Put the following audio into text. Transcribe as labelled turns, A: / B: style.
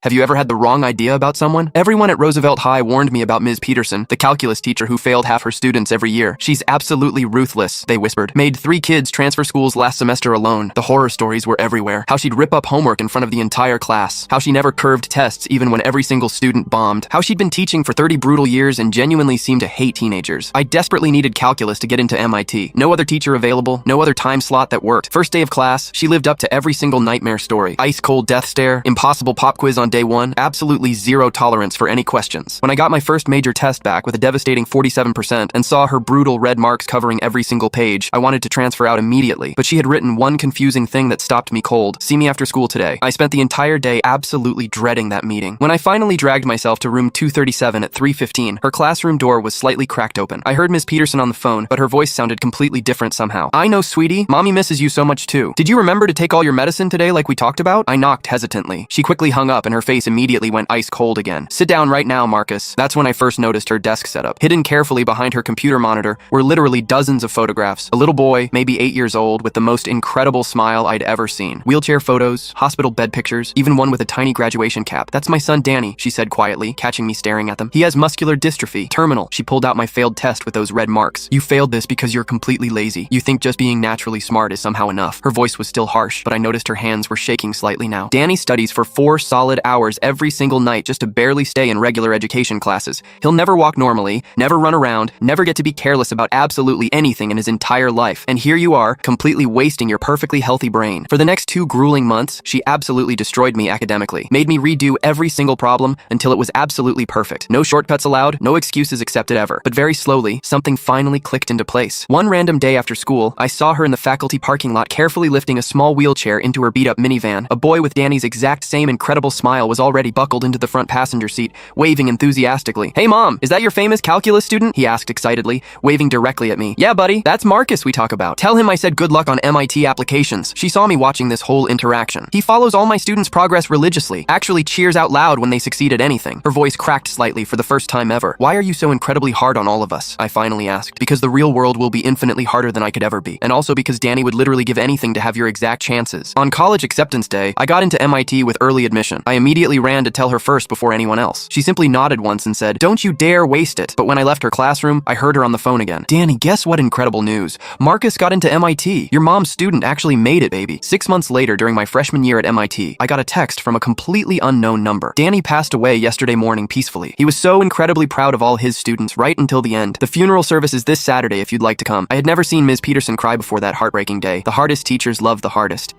A: Have you ever had the wrong idea about someone? Everyone at Roosevelt High warned me about Ms. Peterson, the calculus teacher who failed half her students every year. She's absolutely ruthless, they whispered. Made 3 kids transfer schools last semester alone. The horror stories were everywhere. How she'd rip up homework in front of the entire class. How she never curved tests even when every single student bombed. How she'd been teaching for 30 brutal years and genuinely seemed to hate teenagers. I desperately needed calculus to get into MIT. No other teacher available, no other time slot that worked. First day of class, she lived up to every single nightmare story. Ice cold death stare, impossible pop quiz on day 1, absolutely zero tolerance for any questions. When I got my first major test back with a devastating 47% and saw her brutal red marks covering every single page, I wanted to transfer out immediately, but she had written one confusing thing that stopped me cold. See me after school today. I spent the entire day absolutely dreading that meeting. When I finally dragged myself to room 237 at 3:15, her classroom door was slightly cracked open. I heard Ms. Peterson on the phone, but her voice sounded completely different somehow. I know, sweetie. Mommy misses you so much too. Did you remember to take all your medicine today like we talked about? I knocked hesitantly. She quickly hung up and her face immediately went ice cold again. Sit down right now, Marcus. That's when I first noticed her desk setup. Hidden carefully behind her computer monitor were literally dozens of photographs. A little boy, maybe 8 years old, with the most incredible smile I'd ever seen. Wheelchair photos, hospital bed pictures, even one with a tiny graduation cap. That's my son Danny, she said quietly, catching me staring at them. He has muscular dystrophy, terminal. She pulled out my failed test with those red marks. You failed this because you're completely lazy. You think just being naturally smart is somehow enough. Her voice was still harsh, but I noticed her hands were shaking slightly now. Danny studies for 4 solid hours every single night just to barely stay in regular education classes. He'll never walk normally, never run around, never get to be careless about absolutely anything in his entire life. And here you are, completely wasting your perfectly healthy brain. For the next 2 grueling months, she absolutely destroyed me academically. Made me redo every single problem until it was absolutely perfect. No shortcuts allowed, no excuses accepted ever. But very slowly, something finally clicked into place. One random day after school, I saw her in the faculty parking lot carefully lifting a small wheelchair into her beat-up minivan. A boy with Danny's exact same incredible smile was already buckled into the front passenger seat, waving enthusiastically. Hey mom, is that your famous calculus student? He asked excitedly, waving directly at me. Yeah buddy, that's Marcus we talk about. Tell him I said good luck on MIT applications. She saw me watching this whole interaction. He follows all my students' progress religiously, actually cheers out loud when they succeed at anything. Her voice cracked slightly for the first time ever. Why are you so incredibly hard on all of us? I finally asked. Because the real world will be infinitely harder than I could ever be. And also because Danny would literally give anything to have your exact chances. On college acceptance day, I got into MIT with early admission. I immediately ran to tell her first before anyone else. She simply nodded once and said, "Don't you dare waste it." But when I left her classroom, I heard her on the phone again. Danny, guess what incredible news? Marcus got into MIT. Your mom's student actually made it, baby. 6 months later, during my freshman year at MIT, I got a text from a completely unknown number. Danny passed away yesterday morning peacefully. He was so incredibly proud of all his students right until the end. The funeral service is this Saturday if you'd like to come. I had never seen Ms. Peterson cry before that heartbreaking day. The hardest teachers love the hardest.